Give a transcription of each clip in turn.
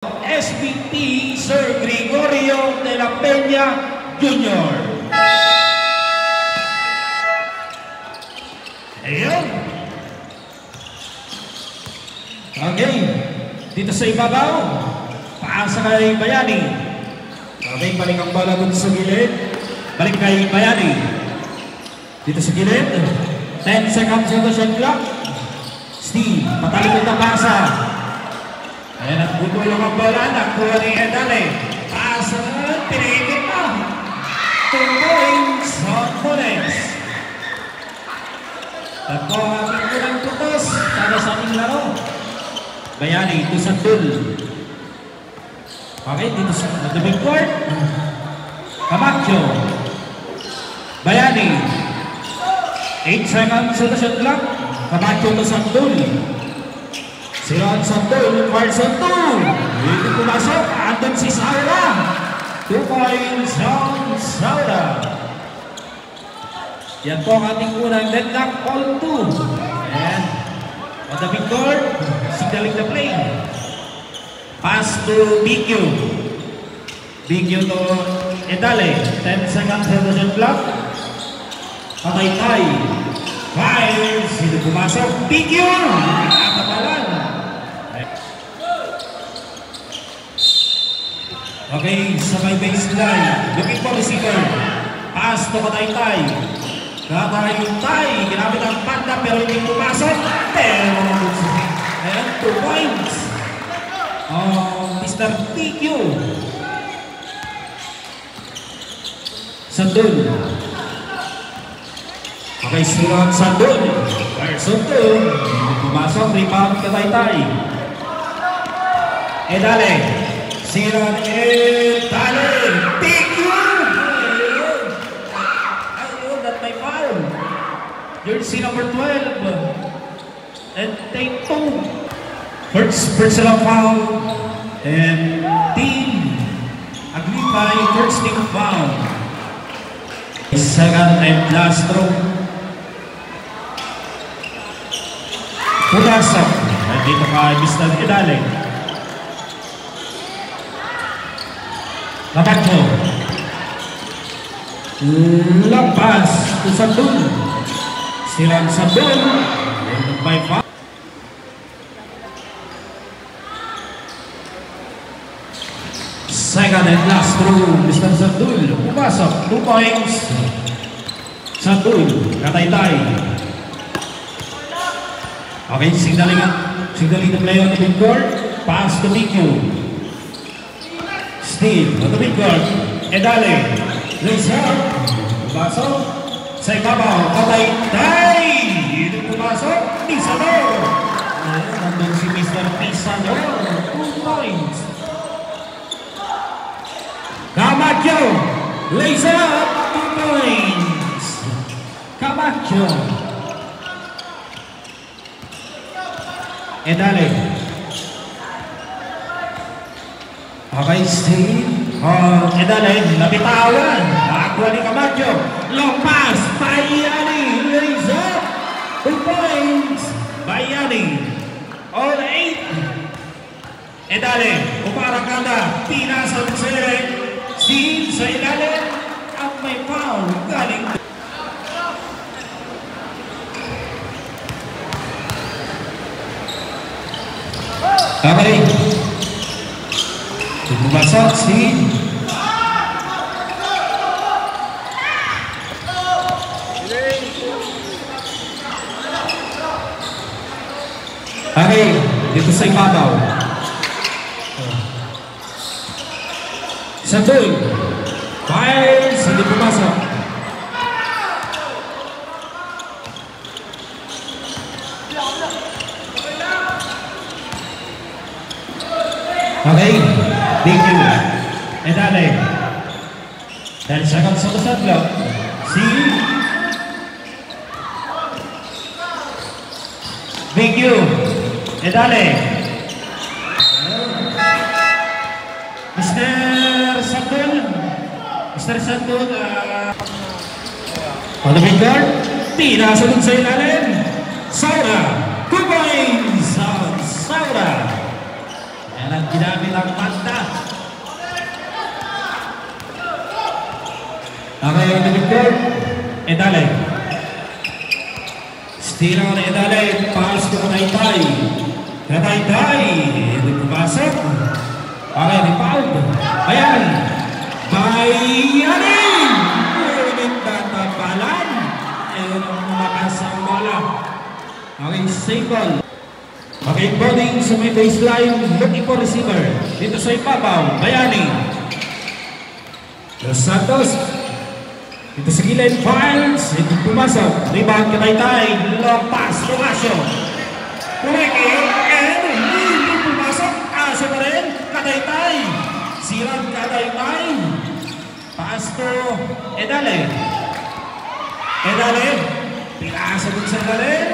SBT Sir Gregorio de la Peña Jr. Ayun. Okay. Dito sa ibabaw. Paasa kay Bayani. Okay, balik ang bola dun sa gilid. Balik kay Bayani. Dito sa gilid. 10 seconds on the shot clock. Steve, patalikod na pasa. Ayan at buto lang ang bola. Nakuha ni Edale. Pasa, pinigit na. 2 points on Mones. Tatlo ang ating unang putos para sa ating laro. Bayani, ito sa Dul. Okay, dito sa Madaming Court. Camacho. Bayani. 8 seconds on the shot clock. Camacho to sa Dul. Siron Sandul, Carson 2. Hindi pumasok. Andun si Saura. 2 points on Saura. Yan po ang ating unang deadlock, all 2. And on the big court, signaling the play. Pass to BQ. BQ to Edale. 10 seconds on the shot clock. Patay-tay. Fires. Hindi pumasok. BQ. Nakakapalan. Okay, sa may baseline. Looking for receiver. Pass to Patay-tay. Patay-tay. Ginamit ang panda pero hindi pumasok. Ayan, 2 points. Mr. TQ. Sandul. Okay, Siron Sandul. Carson 2. Hindi pumasok. Rebound Patay-tay. Edale. Siron Edale. TQ. Ayun, that may foul. Jersey number 12. And take 2. First personal foul. And team Aglipay, first team foul. Second and last throw. Pulasok. Dito kay Mr. Edale. Camacho. Lampas to Sandul. Silang Sandul. By foul. Second and last throw, Mr. Sandul. Pumasok. 2 points. Sandul. Katay-tay. Okay, signaling the play on the midcourt. Pass to BQ. Steve on the midcourt. Edale. Lays out. Pumasok. Sa ibabaw. Katay-tay. Hindi pumasok. Pisador. Nandun si Mr. Pisador. 2 points. Camacho. Lays out. 2 points. Camacho. Edale. Okay, Steve. Edale, nabitawan. Nakakuha ni Camacho. Long pass. Bayani. Lays up. 2 points. Bayani. All 8. Edale. Uparakanda. Pinasal sila. Steve sa ilalim. At may foul. Galing. Okay. Pumasok si okay, dito sa ibabaw. Sandul. Fires, hindi pumasok. Okay, thank you. Edale. 10 seconds on the shot clock. See? Thank you. Edale. Mr. Sandul. Mr. Sandul. On the midguard. Tinasunod sa ilalim. Saura. 2 points. Saura. And ginamit ang mata. Okay, Edale. Edale. Steal on Edale. Pass to Taytay. Taytay. Hindi pumasok. Okay, rebound. Bayani. Bayani. Ulit tatapalan. Ayun ang umakas ang bola. Okay, save ball. Okay, bowling sa may baseline. Looking for receiver. Dito sa ipabaw. Bayani. Los Santos. Dito sa gilid. Files. Hindi pumasok. Rebound ka Taytay. Lopas. Lugasyo. Pumikit. And hindi pumasok. Aso pa rin. Kataytay. Sirang Kataytay. Pass to Edale. Edale. Pinasa dun sa Edale.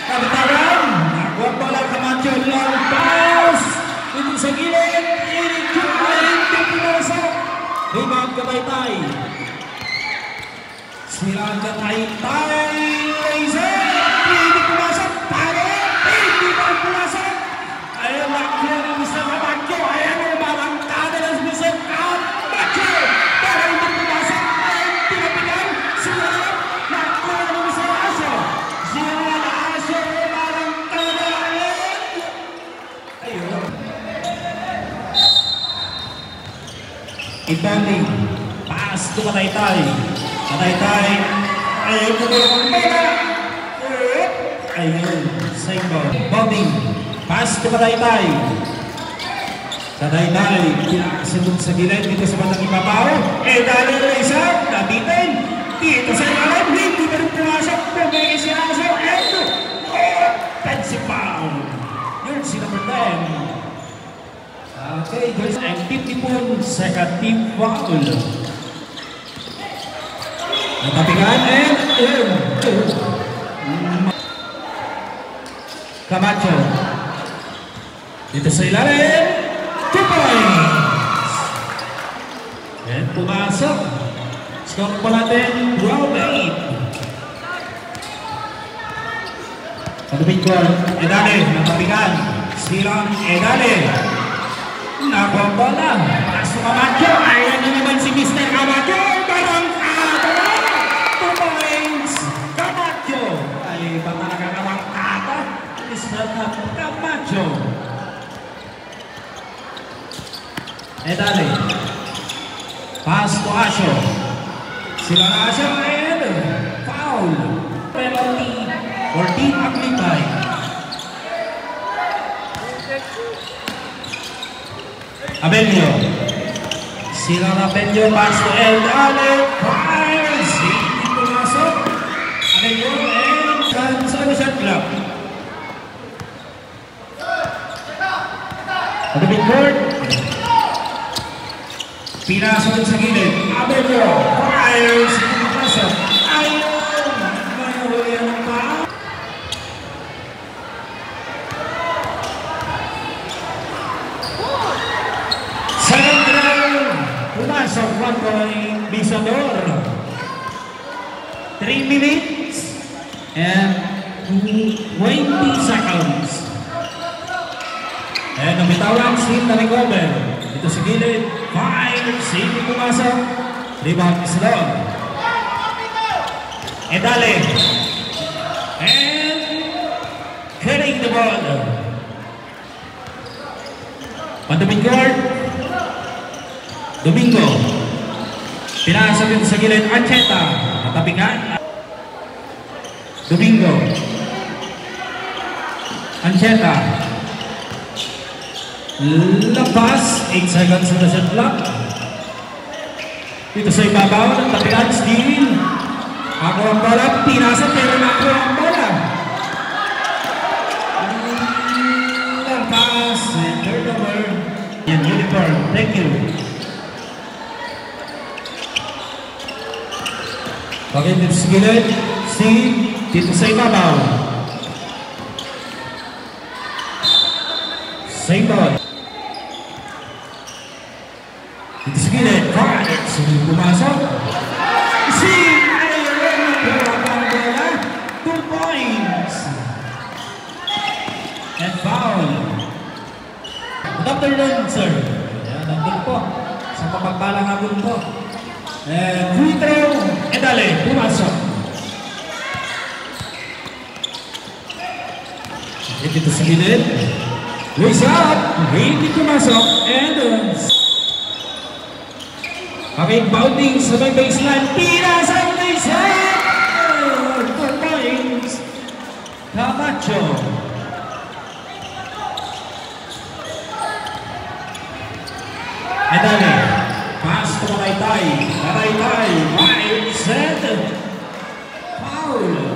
Kapitawan. Nakuha pa lang Camacho. Long pass. Dito sa gilid. Hindi pumasok. Rebound Kataytay. Sirang Kataytay. Laser. Hindi pumasok. Pare. Hindi pumasok. Ayan lang kaya ng Mr. Camacho. Ayan ang barangkada ng Mr. Camacho. Pero hindi pumasok. Ayan tinapigan. Sila nakuha ng Mr. Asyo. Sila Asyo. Barangkada. Ayun. Ibali. Pass to Kataytay. Kataytay. Ayun ko lang ang pera. Ayun. Same ball. Bombing. Pass to Kataytay. Kataytay. Pinakasunod sa gilid dito sa batang ibabaw. Edale Laser. Nabitin. Dito sa ilalim. Hindi pa rin pumasok. Pumigay si Aso. And offensive foul. Yun si number 10. Okay, there's a 50 second team foul. Natapigan and Camacho. Dito sa ilalim. 2 points. And pumasok. Score po natin 12-8. Pagdubing goal. Edale. Natapigan. Silang Edale. Nakuha bola. Paso Camacho. Ayan na naman si Mr. Camacho. Barangkada. 2 points. Camacho. Ay, ba talaga barangkada? Mr. Camacho. Edale. Pass to Asyo. Sila na Asyo. And foul. Penalty for Team Aglipay. Abelio. Sila na Abelio. Pass to Edale. Fires. Hindi pumasok. Abelio and sa shot clock. Pagdubing court. Pinasok sa gilid. Abelio. Fires. Hindi pumasok. Ayun. May huli ang foul. Second round. Pumasok 1 point. Bisador. 3 minutes and 20 seconds. And nabitawan si Tarigober. Dito sa gilid. Fire. Hindi pumasok. Rebound is long. Edale. And carrying the ball. Pandubing guard. Domingo. Pinasok dito sa gilid. Ancheta. Natapigan. Domingo. Ancheta. Labas. 8 seconds na shot clock. Dito sa ibabaw. Natapigan. Steal. Ako ang bola. Pinasok pero nakuha ang bola. Labas. Turnover. Yan uniform. Thank you. Okay, dito sa gilid. Dito sa ibabaw. Same ball. Dito sa gilid. Sige pumasok. Ayun. 2 points. And foul. afternoon, sir. Ayan, nandun po. Sa papagpalang hapon po. Free throw, Edale, pumasok. Dito sa gilid. Raise up, hindi pumasok. And okay, bounding sa may baseline. Tira sa raise up! 4 points. Camacho. Edale. Pass to Maraytay. Maraytay. Wide set. Foul.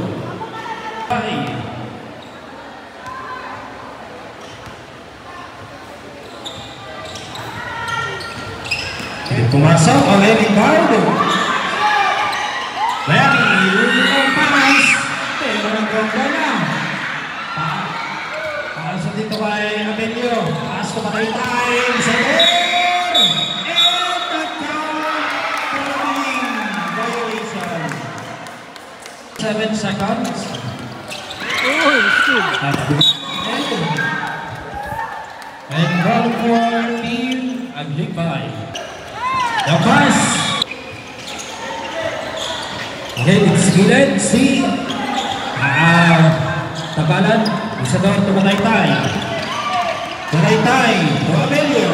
Pumasok. Okay, Ricardo. Bayani. Yung pass. Pero nagkongga na. Pass dito kay Abelio. Pass to Maraytay. Center. 7 seconds. And ball for team Aglipay. The pass. Okay, it's gilid. Si Tabalan. Isa doon to Maraytay. Maraytay. To Abelio.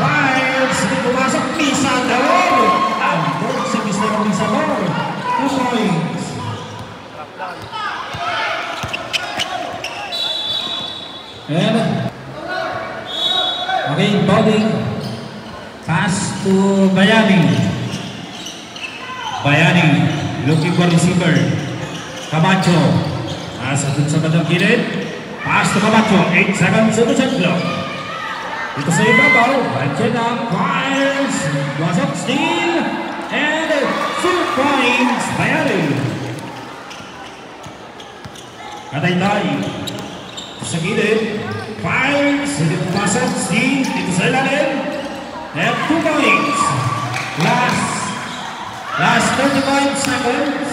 Wiles. Hindi pumasok. Misador. Ang goal si Mr. Misador. 2 points. And okay, bowling pass to Bayani. Bayani looking for receiver. Camacho nasa dun sa bandang gilid. Pass to Camacho. 8 seconds to the shot clock. Dito sa ibabaw. Check up. Wiles. Wasok steal. And 2 points. Bayani. Katay-tay. Sa gilid, Files, hindi pumasok, Steve, dito sa ilalim, and 2 points. Last 35 seconds.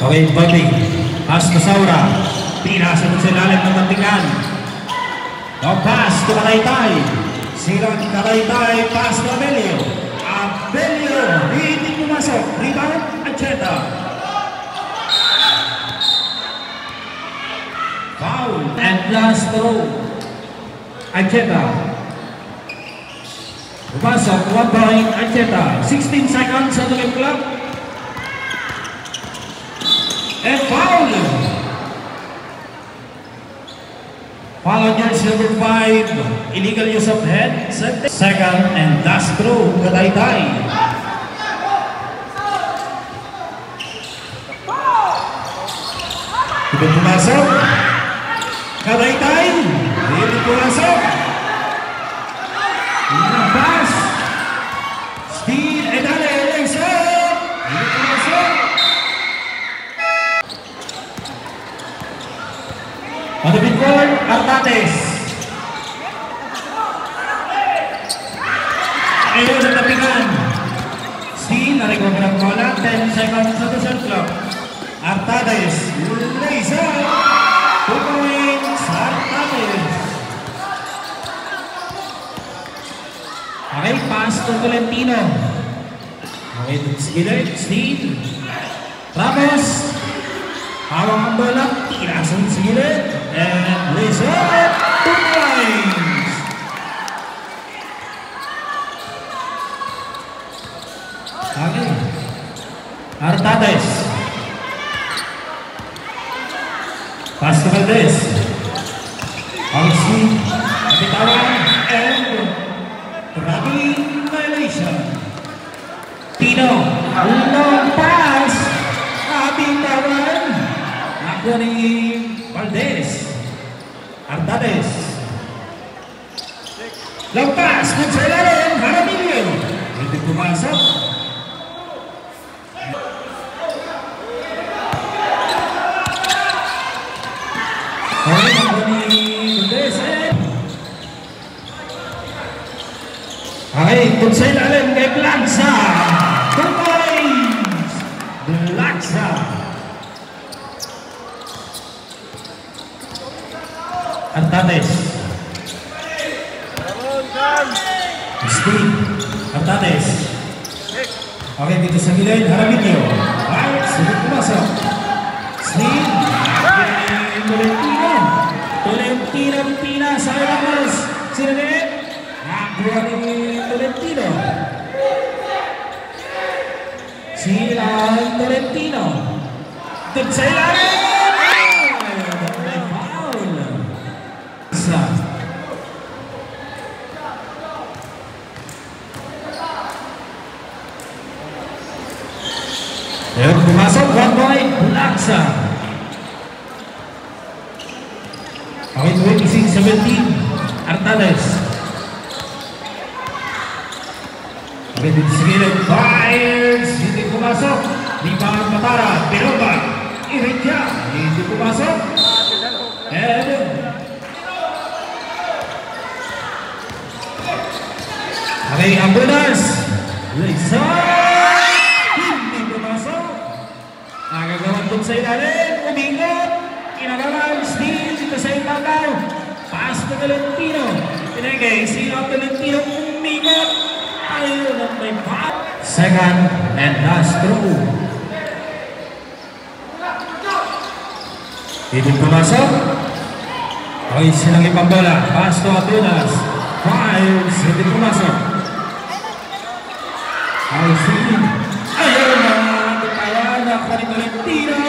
Okay, Bobby, pass to Saura, tira sa ilalim ng mantingan. No pass to Maraytay, silang Maraytay, pass to Abelio. Abelio, hindi pumasok. Rebound, Ancheta. Foul. And last throw. Ancheta. Pumasok, 1 point, Ancheta. 16 seconds on the game clock. And foul. Foul on yards number 5. Illegal use of head. Second and last throw. Katay-tay. Hindi pumasok. Katay-tay. Hindi pumasok. Pass. Steal. Edale. Lays up. Hindi pumasok. On the midcourt, Artates. Ayun ang tapigan. Steal, na-recover ang bola. 10 seconds sa shot clock. Artates, lays up. 2 points, Artates. Okay, pass to Tolentino. Okay, sige, Steal. Ramos. Hawak ang bola. Tirasan sa gilid. And lays up. 2 points. Okay. Artates. Pass to Valdez. Alexi. Kapitawan. And traveling violation. Tino. Long pass. Kapitawan. Nakuha ni Valdez. Artates. Long pass. Magsilalim. Jaramillo. Hindi pumasok. Okay, nakuha ni Valdez. Okay, kung sa ilalim kay Plansa. 2 points. Isa. Artades. Steve. Artades. Okay, dito sa gilid, Haraminyo. Right, sunod pumasok. Steve. Tolentino Pina sa Ramos. Sino din? Nakuha ni Tolentino. Sila Tolentino. Dun sa ilalim. May foul. Isa. Ayan, pumasok. 1 point. Laksa. Okay, 26-17. Artades. Okay, dito sa gilid. Fires. Hindi pumasok. Rebound Matara. Piroba. Iridya. Hindi pumasok. And okay, Ambulas. Lisa. Hindi pumasok. Nagagawan doon sa ilalim. Umingot. Kinagalan. Steal. Dito sa ibabaw. Pass to Tolentino. Pinagay. Sino Tolentino. Umingot. Ayun ang may pass. Second and last throw. Hindi pumasok. Okay, silang ibang bola. Pass to Atunas. Files. Hindi pumasok. Okay, sige. Ayun na. Kaya na pa ni Tolentino.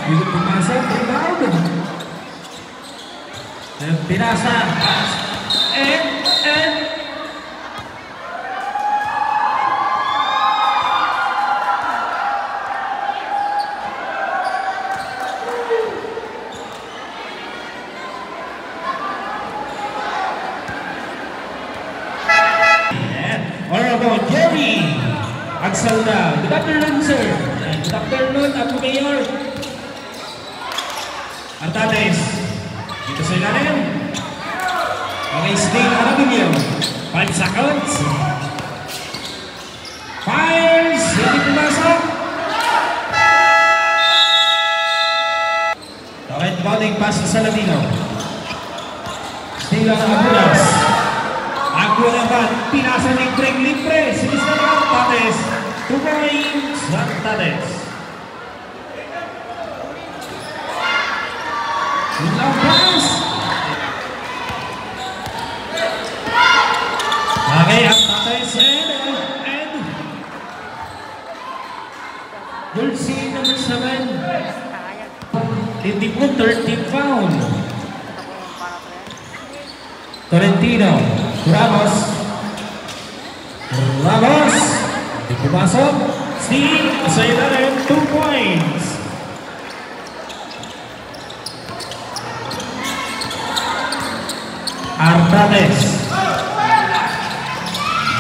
Hindi pumasok. Rebound. Pinasa. Pass. And. Honorable Jerry Agsalda, good afternoon sir. Good afternoon at Mayor Artades. Dito sa ilalim. Okay, Steal Haraminyo. 5 seconds. Fires. Hindi pumasok. Okay, bowling pass sa Ladino. Steal Haraminyo. Agulaban, pinasa ni Greg Libre, sinisal Artades, 2 points, Artades. Labas! Okay, Artades and Dulce number 7. Hindi po 13 foul. Tolentino. Ramos. Hindi pumasok. Steve, sa ilalim, 2 points. Artades.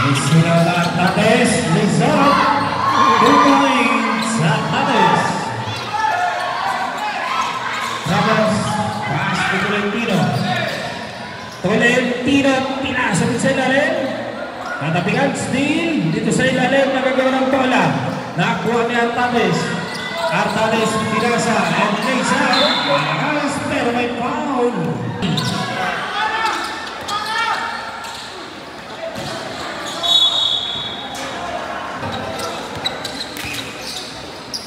Rizal Artades. Rizal. 2 points. Artades. Ramos. Pass to Tolentino. Tolentino, pinasa sa ilalim. Natapingan, Steal. Dito sa ilalim, nagagawa ng bola. Nakuha ni Artades. Artades, pinasa. And Lisa. Malas, pero may foul.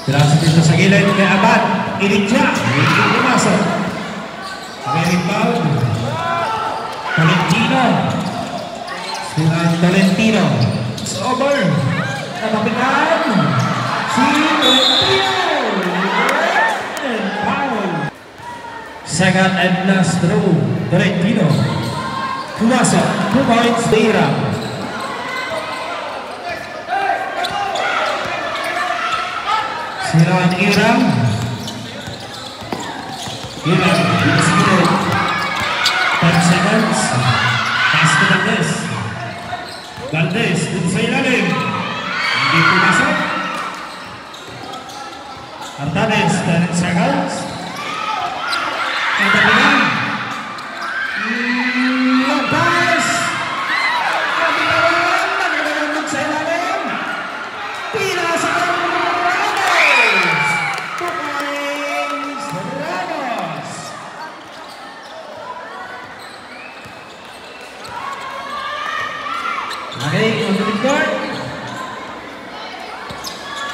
Pinasa dito sa gilid kay Abad. Iridya. Hindi pumasok. Okay, rebound. Tolentino. Tolentino. It's over. Natapikan. Si Tolentino. Foul. Second and last throw. Tolentino. Pumasok. 2 points. Iram. Siraan Iram. Iram. Dito sa gilid. 10 seconds. Pass to Valdez. Valdez, dito sa ilalim. Hindi pumasok. Artades, 10 seconds. Natapigan. Labas. Nagagalan sa ilalim. Pinasa ng Ramos.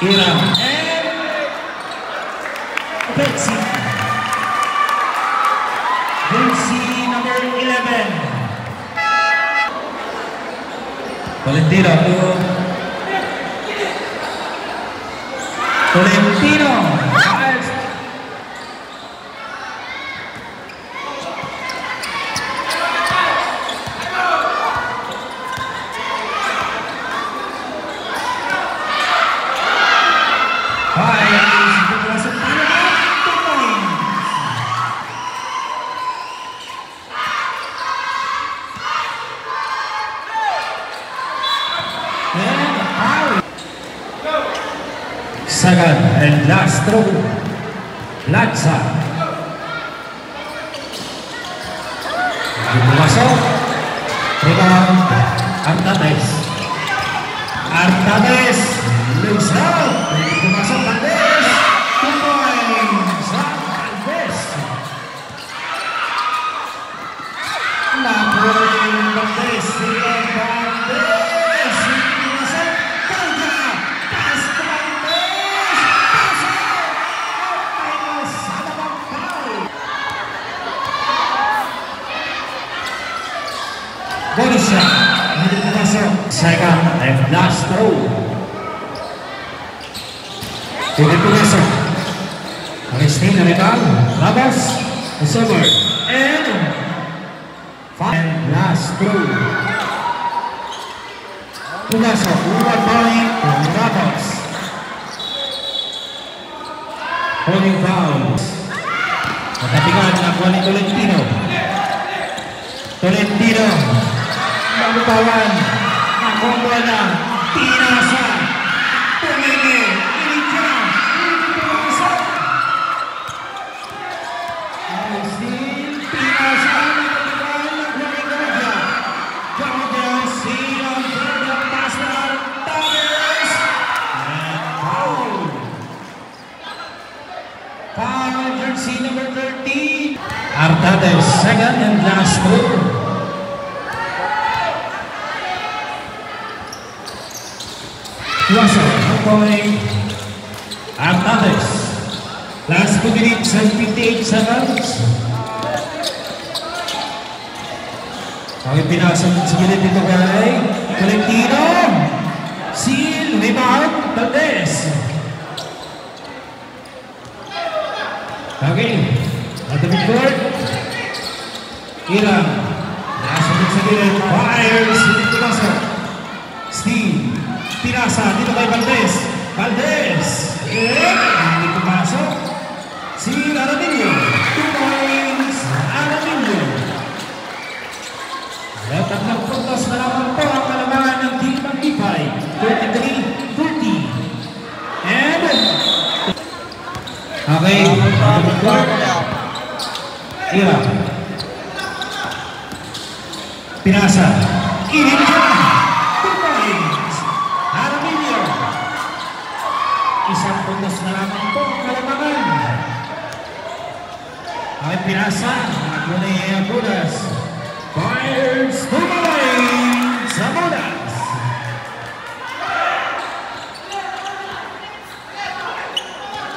Hiram. And Betsy. Jersey number 11. Tolentino to Tolentino. Second and last throw, Lanza. Masuk, rebound, Artades. Artades, loose out, masuk Artades, 2 points, Artades. Nakuha Artades, bonus shot, hindi pumasok. Second and last throw. Hindi pumasok. Aristin na rebound. Ramos, Summer. And last throw. Pumasok. 1 point. Ramos. Holding foul. Matapingan nakuha ni Tolentino. Tolentino. Magutawan, nakuha na, pinasa, tumili, iligyan, pinasa. Austin, pinasa, nakuha na Georgia. Georgia, Sion, Georgia, Pastor, Torres, and foul. Foul, jersey number 13. Artades, second and last throw. Tuasa, 1 point. Artades. Last 2 minutes and 58 seconds. Ang pinasa sa gilid dito kay Tolentino. Seal, rebound, Valdez. Okay. At the midcourt. Hiram. Nasa sa gilid. Fires. Hindi pumasok. Steve. Pinasa dito kay Valdez. Valdez. Hindi pumasok. Si Aramillo. 2 points. Aramillo. At tatlong puntos na naman po ang kalamangan ng Team Magpipay. 33-30. And okay. Hiram. Pinasa. Init siya. Isang puntos na lamang po ang kalamangan. Ang pinasa, nakuha niya Budas. Fires, tumaling sa Budas.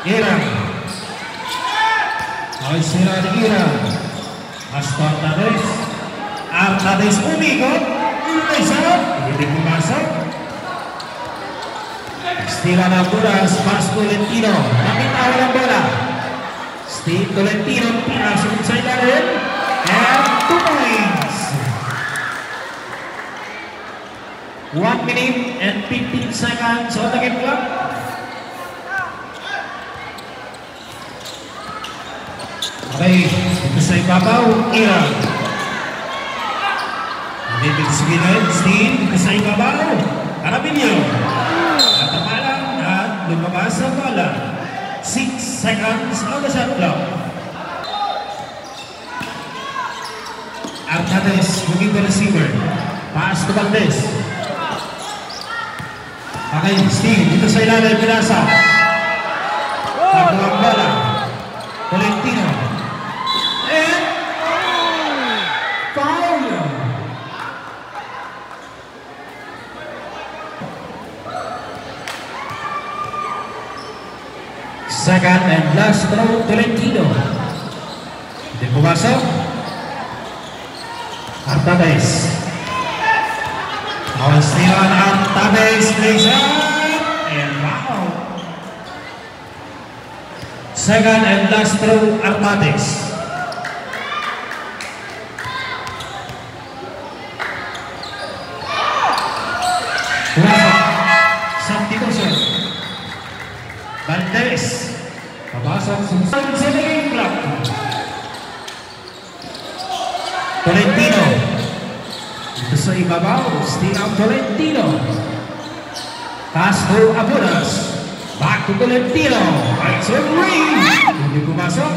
Hiram. Ay sira ni Hiram. Hasta Artades. Artades umikot. Hindi pumasok. Stila na Budas, pass Tolentino. Nakitawa ng bola. Steve Tolentino, pinasok sa ilalim. And 2 points. 1 minute and 15 seconds on the game clock. Okay, ito sa ibabaw, Hiram. Hindi sa gilid, Steve, ito sa ibabaw. Aramillo. Lumabas ang bola. 6 seconds on the shot clock. Artades looking for receiver. Pass to Valdez. Okay, Steve, dito sa ilalim, pinasa. Tago ang bola. Tolentino. And foul. Second and last throw, Tolentino. Hindi pumasok. Artades. Awal stealan Artades, laser. And wow. Second and last throw, Artades. Pumasok. Substitution. Valdez. Papasok sa game clock. Tolentino. Ito sa ibabaw. Steal out Tolentino. Pass to Abunas. Back to Tolentino. Right to ring. Hindi pumasok.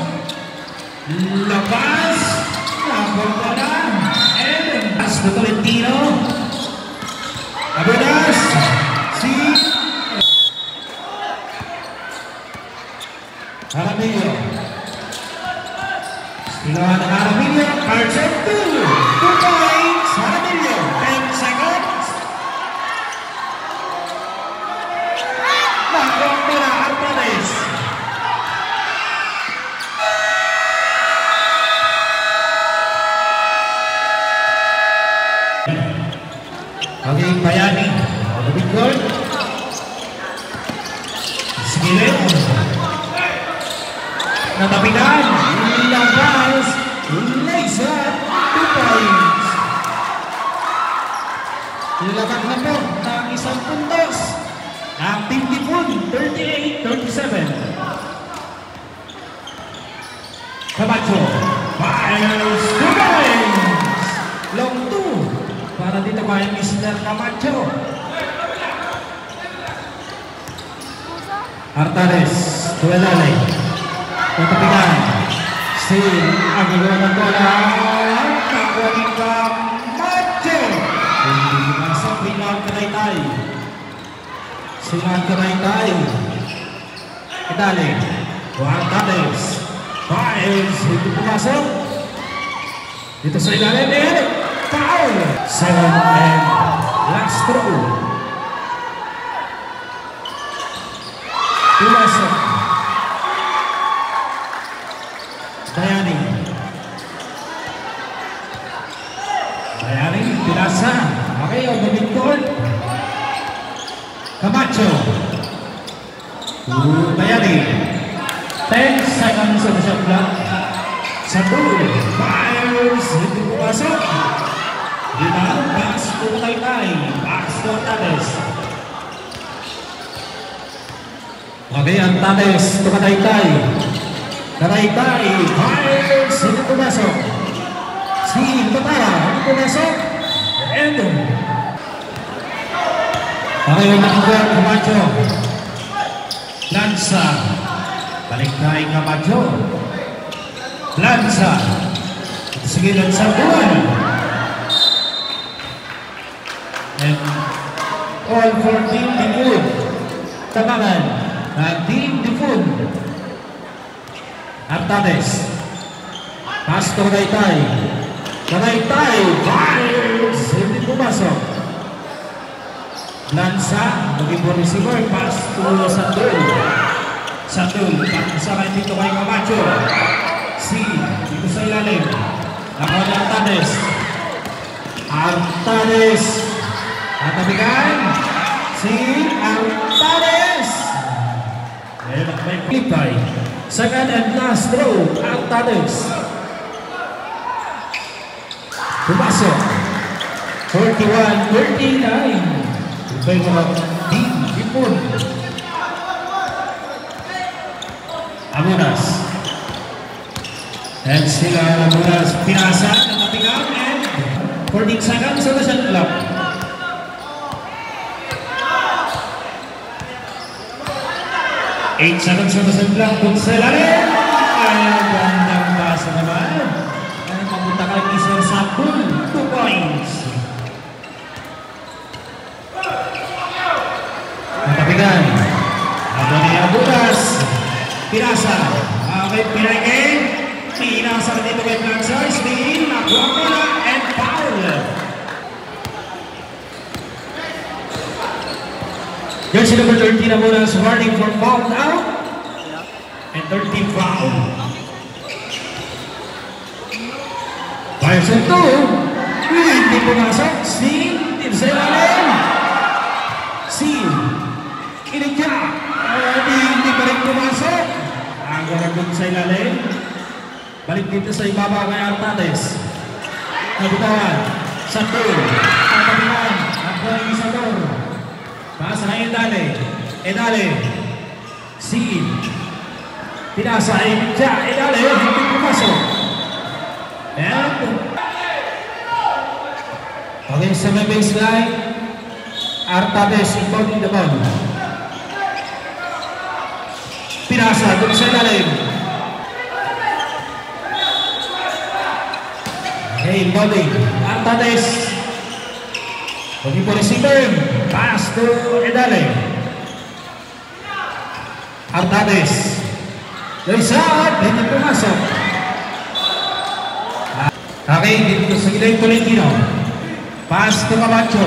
Labas. Napunta na. And pass to Tolentino. Abunas. Jaramillo. Stilahan ng Jaramillo. Cards of 2. 2 points. Jaramillo. 10 seconds. Nakuha mo na Artades. Okay, Bayani. On the big goal. Sigilin. Natapigan, labas, laser, 2 points. Labang na po ng isang puntos. Ang Team Dipon, 38-37. Camacho, fires 2 points. Long 2 para dito kay Mr. Camacho. Artades, Tuelale. Tatapigan. Steal. Ang gagawa ng bola. Nakuha ni Camacho. Hindi pumasok. Silang Karaytay. Silang Karaytay. Idali. Artades. Fires. Hindi pumasok. Dito sa ilalim. Foul. 7 and last throw. Pumasok. Bayani. Bayani, pinasa. Okay, on the midcourt. Camacho. Bayani. 10 seconds on the shot clock. Sabul. Fires. Hindi pumasok. Rebound. Pass to Taytay. Pass to Artades. Okay, Artades to Taytay. Karaytay, fires, hindi pumasok. Si Batara, hindi pumasok. And okay, nakikuha Camacho. Lanza. Balik tayo Camacho. Lanza. Sige, Lanza buwan. And all for Team Dipon. Tabangan ng Team Dipon. Artades. Pass to Karaytay. Karaytay. Fires. Hindi pumasok. Lanza. Maging po receiver. Pass to Sandul. Sandul. Pagsama dito kay Camacho. Si. Dito sa ilalim. Nakuha ni Artades. Artades. Tatabigan. Si Artades. Ngayon at may Pilipay. Second and last throw, Artades. Pumasok. 41-39. Ibay mga Team Dipon. Abunas. And sila Abunas pinasa. Natapigang and 14 seconds on the shot clock. Eight seconds on the shot clock. Kung sa ilalim. Ay, bandang basa naman. Ay, mapunta kay Mr. Sabul. 2 points. Natapigan. Aba ni Abunas. Pinasa. Okay, pinagin. Pinasa na dito kay Planza. Spin. Nakuha ko na. And foul. Jersey number 13 Abunas warning for foul out. and 13 foul. Person 2, hindi pumasok, Sin, dito sa ilalim. Sin, Inikya, hindi pa rin pumasok. Ang garagot sa ilalim. Balik dito sa ibaba kay Artades. Nabutawan, sa 2, tatabihan, ang Isador. Pasa na Edale, Sin, pinasa, Inikya, Edale, hindi pumasok. And okay, sa may baseline, Artades inbounding the ball. Pinasa doon sa ilalim. Okay, inbounding Artades. Looking for receiver. Pass to Edale. Artades. There's out. Hindi pumasok. Okay, dito sa gilid Tolentino. Pass to Camacho.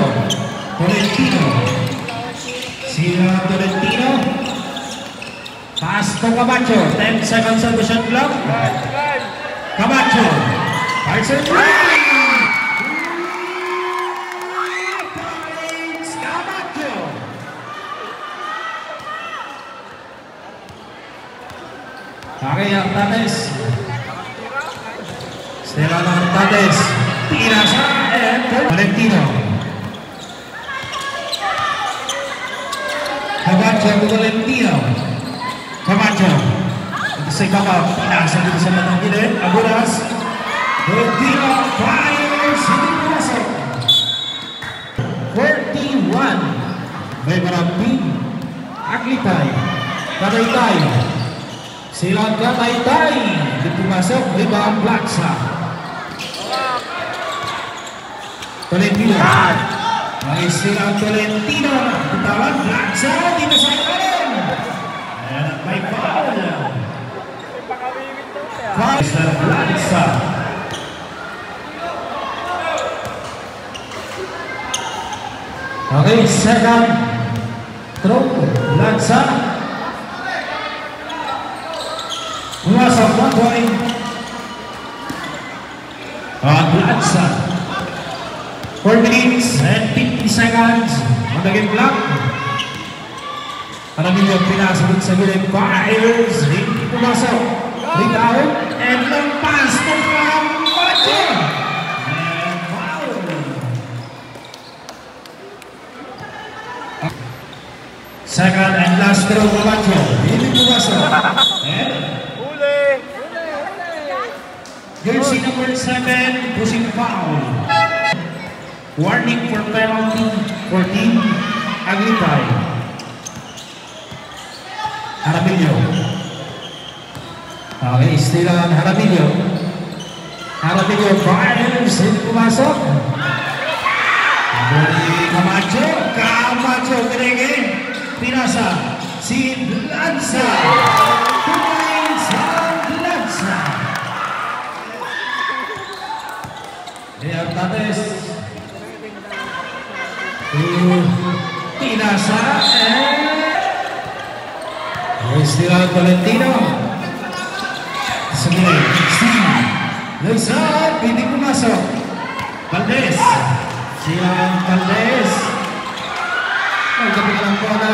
Tolentino. Sila Tolentino. Pass to Camacho. 10 seconds on the shot clock. Camacho. Carson Green. Camacho. Okay, Artades. Stella Artades, Pinasa, and Valentino. Camacho to Valentino. Camacho. Sa ikaba, Pinasa dito sa matang gilid. Aburas. Valentino, fires, hindi pumasok. 41. May marapin. Aglipay. Kataytay. Silang Kataytay. Hindi pumasok. Rebound Plaza. Tolentino. May silang Tolentino. Bitawan Plaza. Dito sa ilalim. And may foul. Foul sa Plaza. Okay, second throw. Plaza. Pumasok 1 point. Plaza. 4 minutes and 50 seconds on the game clock. Aramillo pinasok sa gilid. Fires. Hindi pumasok. Rebound. And long pass to Camacho. And foul. Second and last throw Camacho. Hindi pumasok. And jersey number 7 pushing foul. Warning for penalty for team Aglipay. Aramillo. Okay, still on Aramillo. Aramillo fires. Hindi pumasok. Camacho. Camacho pinigin. Pinasa. Si Lanza. Tumain sa Lanza. Artades. Pinasa and still Tolentino. Sige, Luis up, hindi pumasok. Valdez. Silang Valdez. Nagkapilang po na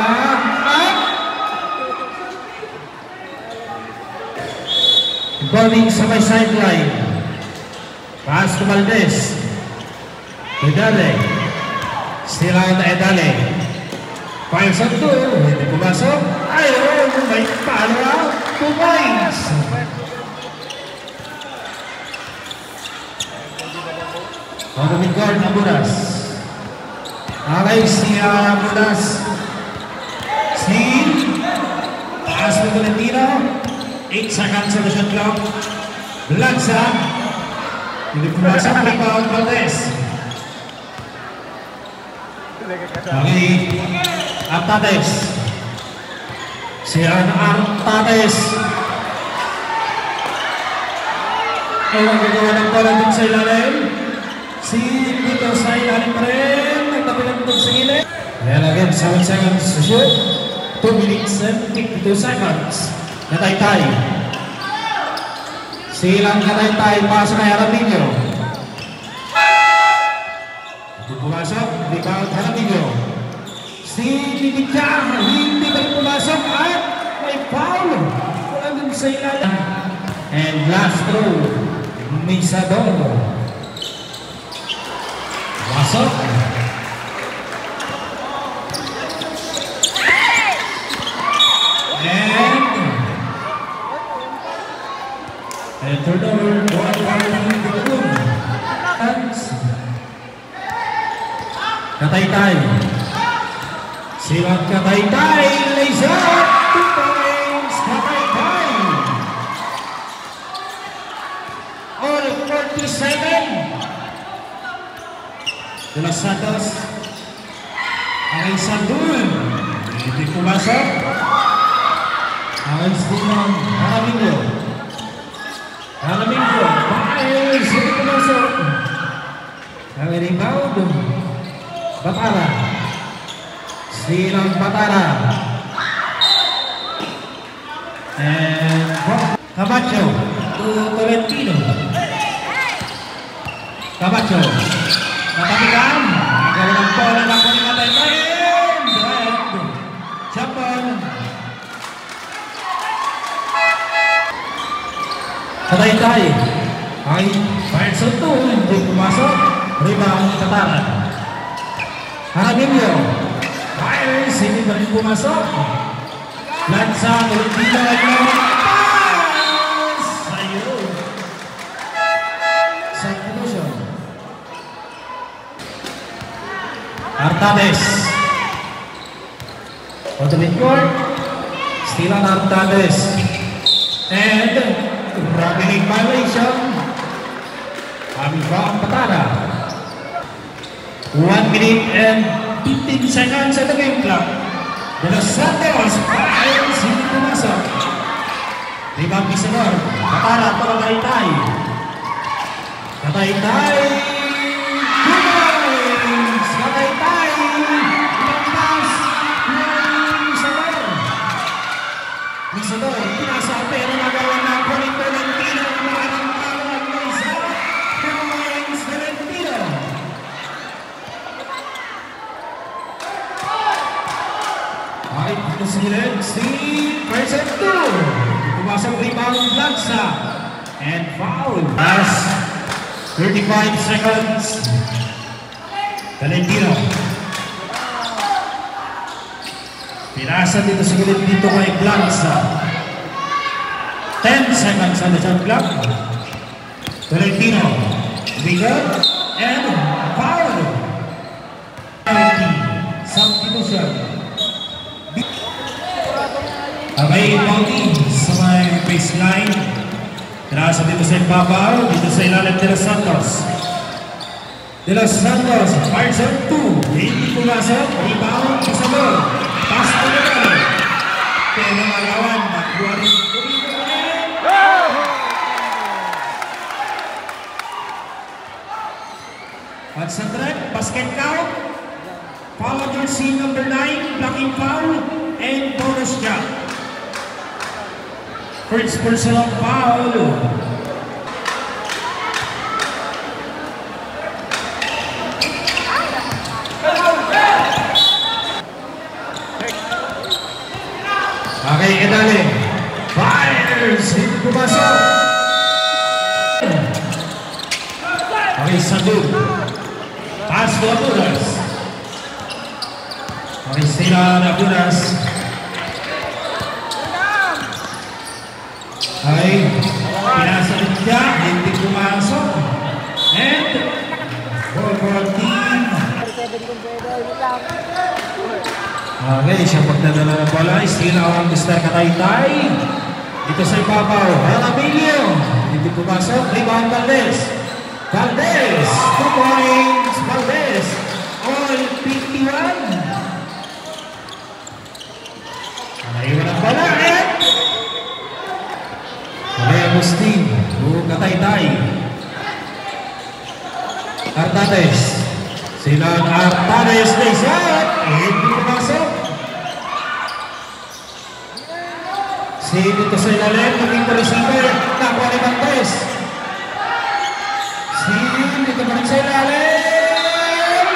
bowling sa may sideline. Pass to Valdez. Edale. Still on Edale. Fires on 2. Hindi pumasok. Ayun, may follow-up. 2 points. Maraming guard na Buras. Okay, si Buras. Steal. Pass to Tolentino. 8 seconds on the shot clock. Lanza. Hindi pumasok. Rebound Valdez. Okay, Artades. Si Artades. Ay, nagagawa ng bola dun sa ilalim. Si dito sa ilalim pa rin. Nagtapilan dun sa gilid. And again, 7 seconds to shoot. 2 minutes and 52 seconds. Kataytay. Silang Kataytay, pasok kay Jaramillo. Hindi pumasok, rebound Jaramillo. Si Bibigyan, hindi ba pumasok at may foul. Walang dun sa ilalim. And last throw, Misador. Pasok. And turnover, Kataytay. Silang Kataytay, lays up, 2 points, Kataytay. All 47. De Los Santos. Ang Sandul. Hindi pumasok. Ang Steven Jaramillo. Jaramillo. Biles. Hindi pumasok. Ang rebound. Batara. Silang Batara. And Camacho to Tolentino. Camacho. Natamikan. Nagawa ng bola na kunin natin. Chapon. Kataytay. Ay, fire shot to. Hindi pumasok. Rebound Katara. Jaramillo. Fires. Hindi ba rin pumasok. Lansa. Tolentino. Pass. Ayun. Substitution. Artades. On the midcourt. Still on Artades. And running violation. Coming from Batara. 1 minute and 15 seconds at the game clock. De Los Santos. Files. Hindi pumasok. Rebound Misador. Batara para Kataytay. Kataytay. Kataytay. Lampas. Misador. Misador. Pinasa pero nagawa na po ni Tolentino. Maraming tawag na isa. Points Tolentino. Ay, dito silid. Steve. First and 2. Pumasok rebound Lanza. And foul. Pass. 35 seconds. Tolentino. Pinasa dito sa gilid dito kay Lanza. 10 seconds on the shot clock. Tolentino. Bigger. And foul. Substitution. Okay, Pauti sa may baseline. Pinasa dito sa ibabaw. Dito sa ilalim de Los Santos. De Los Santos. Fires up 2. Hindi pumasok. Rebound. Misador. Pass to the ball. Pero malawan. Nakuha rin. At sa track, basket count. Foul jersey number 9. Blocking foul. And bonus shot. First personal foul. Okay, Edale. Fires! Hindi pumasok. Okay, Sandul. Pass to Abunas. Okay, sila Abunas. Okay, pinasa rin siya. Hindi pumasok. And ball for team. Okay, siya pagdadala ng bola. Sila ang Mr. Kataytay. Dito sa ibabaw. Jaramillo. Hindi pumasok. Rebound Valdez. Valdez. 2 points. Valdez. All 51. Naiwan ang bola. Okay, Agustin. Kataytay. Artades. Sila ang Artades. Lays up. Hindi pumasok. Si dito sa ilalim, naging receiver, nakuha ni Bantes. Si dito pa rin sa ilalim.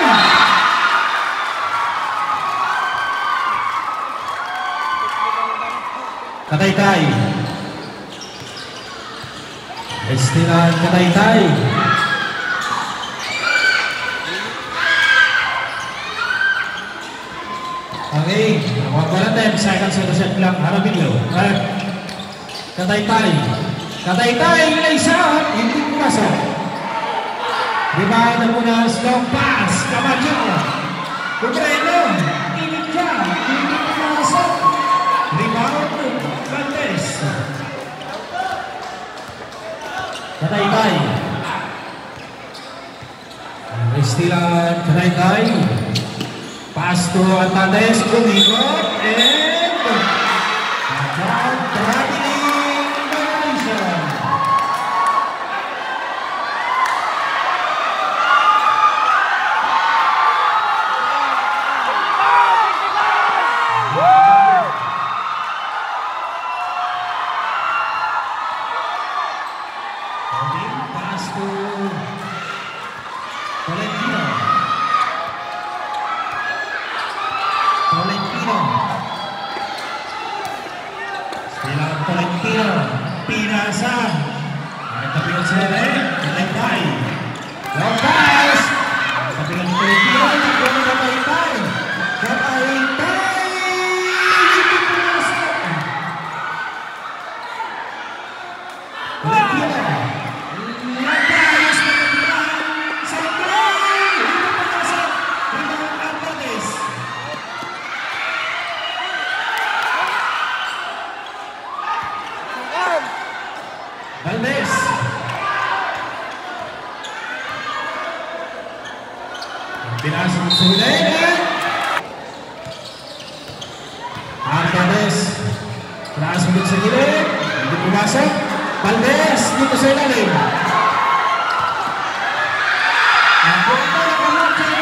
Kataytay. Estilan Kataytay. Okay, nakuha 10 seconds sa set lang. Harapinyo. Kataytay. Kataytay na isa. Hindi pumasok. Rebound na muna. Slow pass. Camacho. Kubreno. Init ka. Hindi pumasok. Rebound. Bantes. Kataytay. Estilan Kataytay. Pass to Hernandez, umikot, and traveling violation. Pass to Tolentino. Silang Tolentino, pinasa. Ay, tapigan sila rin. Kataytay. Long pass. Tapigan ni Tolentino. Nakuha ni Kataytay. Kataytay. Hindi pinasa. Tolentino. Nagayos na kapitan. Sa goal. Hindi pinasa. Rebound Hernandez. Valdez. Pinasok sa hilahin. Hernandez. Pinasok sa hilahin. Hindi pumasok. Valdez dito sa hilahin. Ang punta na Camacho.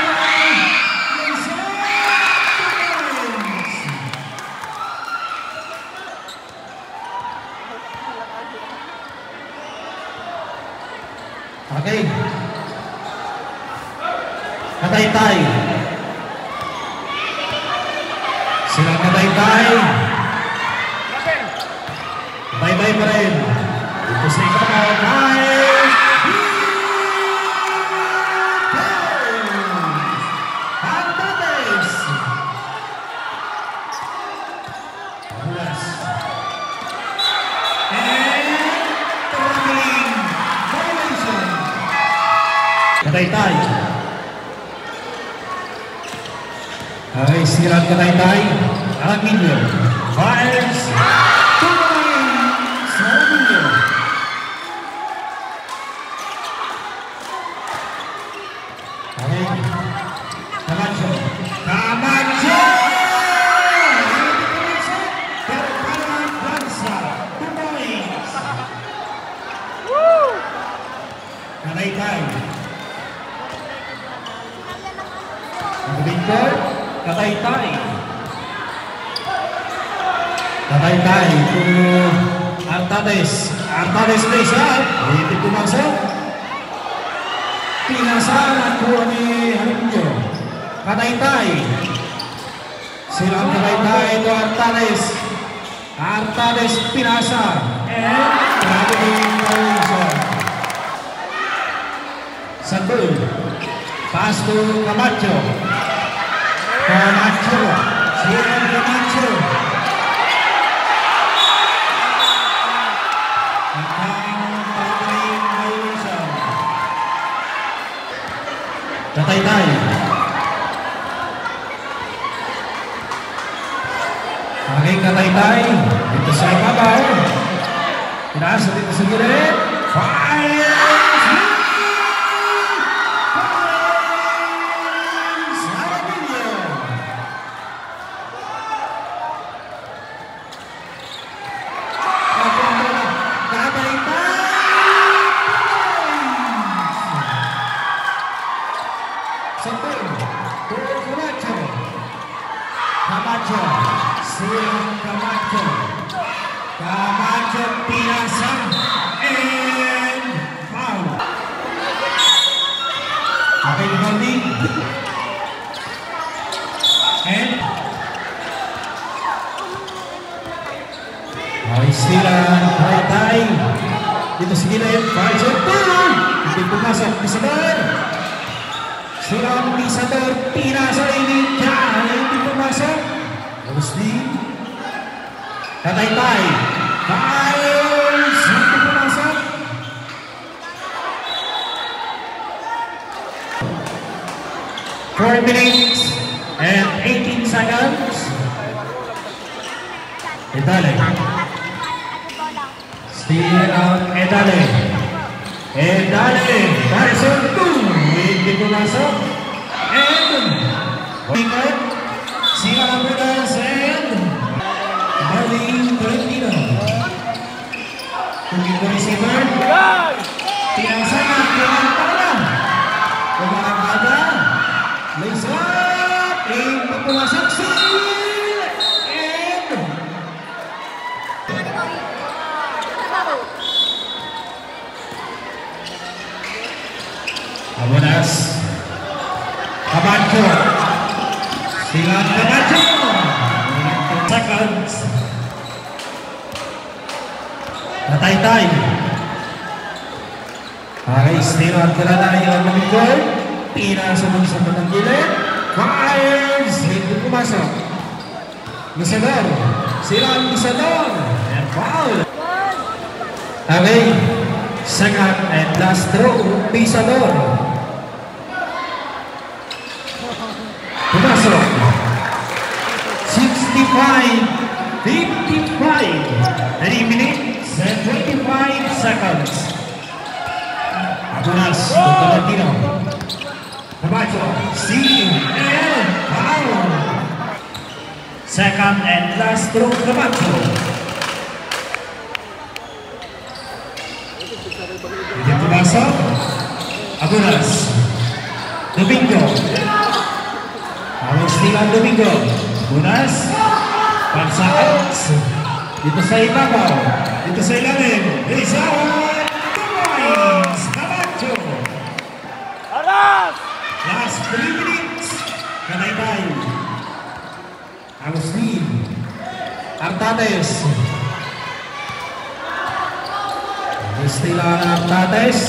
Okay. Kataytay. Silang Kataytay. Bye-bye pa rin. Ito sa ikaw. Hernandez. Kataytay. Okay, silang Kataytay. Araminyo. Fires. Tuloy. Araminyo. Okay. Camacho. Camacho! Pero parang dansa. Tuloy. Kataytay. Victor, Kataytay. Kataytay to Hernandez. Hernandez na isa. Hindi pumasok. Pinasa at kuha ni Harimjo. Kataytay. Silang Kataytay to Hernandez. Hernandez pinasa. And traveling violation. Sandul. Pass to Camacho. Camacho. Silang Camacho. Kataytay. Okay, Kataytay. Dito sa ibabaw. Pinasa dito sa gilid. Fire! Camacho, silang Camacho. Pisador. Silang Pisador. Tira sa linig. Kaya hindi pumasok. Agustin. Kataytay. Files. Hindi pumasok. Four minutes and 18 seconds. Edale. Still out Edale. Edale. Harrison 2. Hindi pumasok. And Winger. Sila Lagunas and Marlene Tolentino. Tungin ko receiver. Tinasama. Tinasama. Umakagada. Lays up. Hindi pumasok. Abunas Camacho. Silang Camacho. Seconds. Natay-tay. Okay, still on ka na yung lamigol. Tira sa ng gilid. Fires. Hindi pumasok. Misador. Silang Misador. And foul. Okay. Second and last throw. Misador. Pumasok. 65-55. 3 minutes and 25 seconds. Abunas. Tolentino. Camacho. Steam. And foul. Second and last throw. Camacho. Hindi pumasok. Abunas. Domingo. Awas nila Domingo. Abunas. 5 seconds. Dito sa ibabaw. Dito sa ilalim. Rizal. 2 points. Camacho. Last 3 minutes. Kanay-tay. Agustin. Artades. Agustin Artades.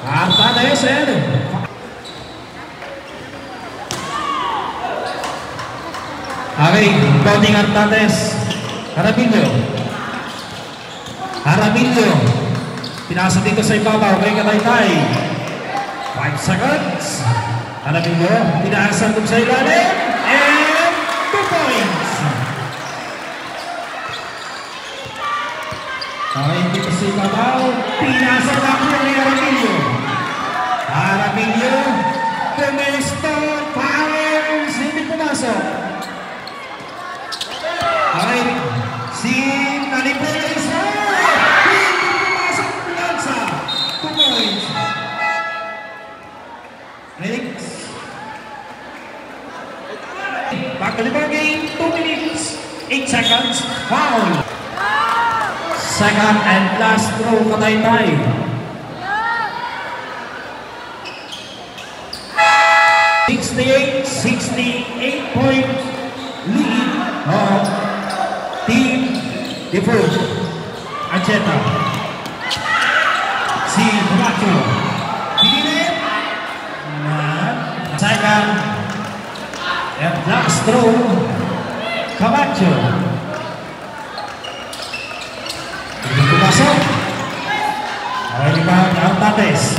Artades and okay, bounding Artades. Jaramillo. Pinasa dito sa ibabaw kay Kataytay. 5 seconds. Jaramillo. Pinasa dito sa ilalim. And 2 points. Okay, dito sa ibabaw. Pinasa na po ni Jaramillo. Jaramillo. Temesto. Powers. Hindi pumasok. Okay, si Nalibrela isa. Hindi pumasok Lanza. 2 points. Next. Pagkalibang game, 2 minutes, 8 seconds, foul. Second and last throw, Kataytay. $68 point lead of Team Default. Ancheta. Si Camacho. Pinilip. Second and last throw, Camacho. Hindi pumasok. Ay ba Artades.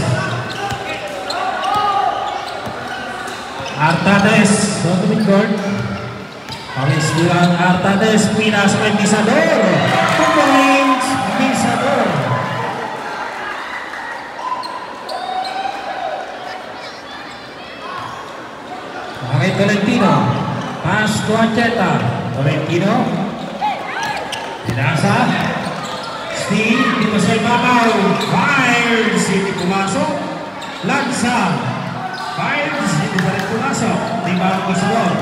Artades. So to midcourt. Pawis bilang Artades. Pinas kay Misador. 2 points. Misador. Okay, Tolentino. Pass to Ancheta. Tolentino. Pinasa. Steve. Dito sa ibabaw. Fires. Hindi pumasok. Lanza. Fires. Hindi pa rin pumasok. Di ba ang Misador?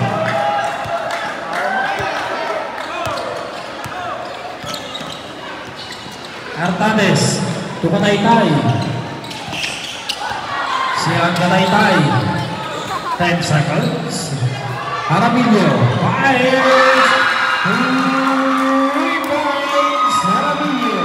Artades. To Kataytay. Si Kataytay. 10 seconds. Jaramillo. Fires. 3 points. Jaramillo.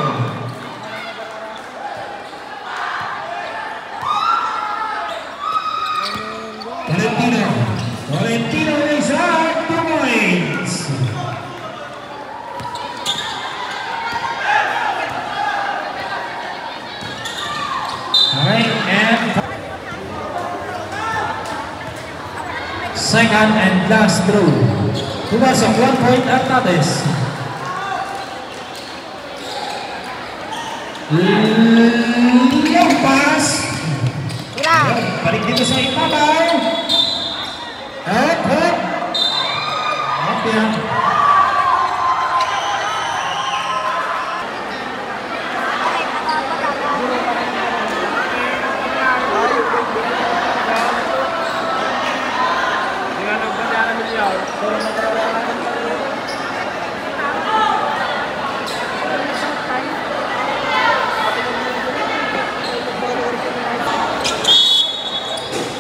Second and last throw. Pumasok, 1 point Arnades. Long pass. Balik dito sa ibabaw. At hop. Okay.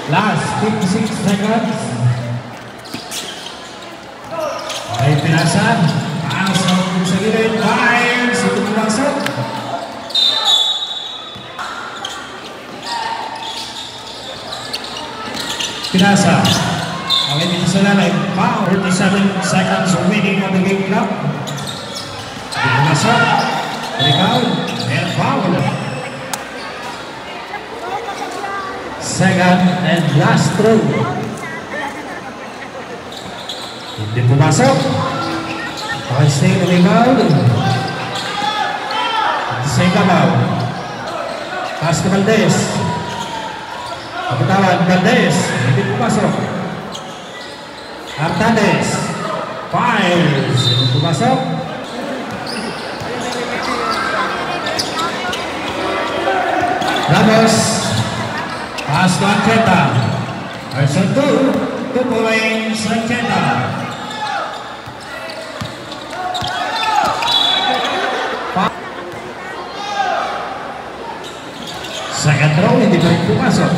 Last 56 seconds. Ay pinasan. Pasok sa gilid. Biles. Ito pumasok. Pinasa. Okay, dito sa lalay. Foul. 37 seconds remaining on the game clock. Ito pumasok. Rebound. And foul. Second and last throw. Hindi pumasok. Okay, stay the rebound. Sa ibabaw. Pass to Valdez. Kapitawan, Valdez. Hindi pumasok. Arnades. Files. Hindi pumasok. Ramos. Pass to Anqueta. Person 2. 2 points Anqueta. Second throw, hindi pa rin pumasok.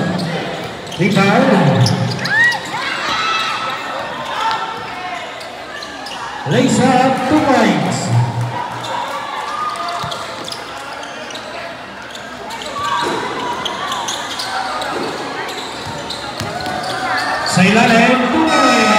Rebound. Lace up, 2 points. Sa ilalim, 2 points.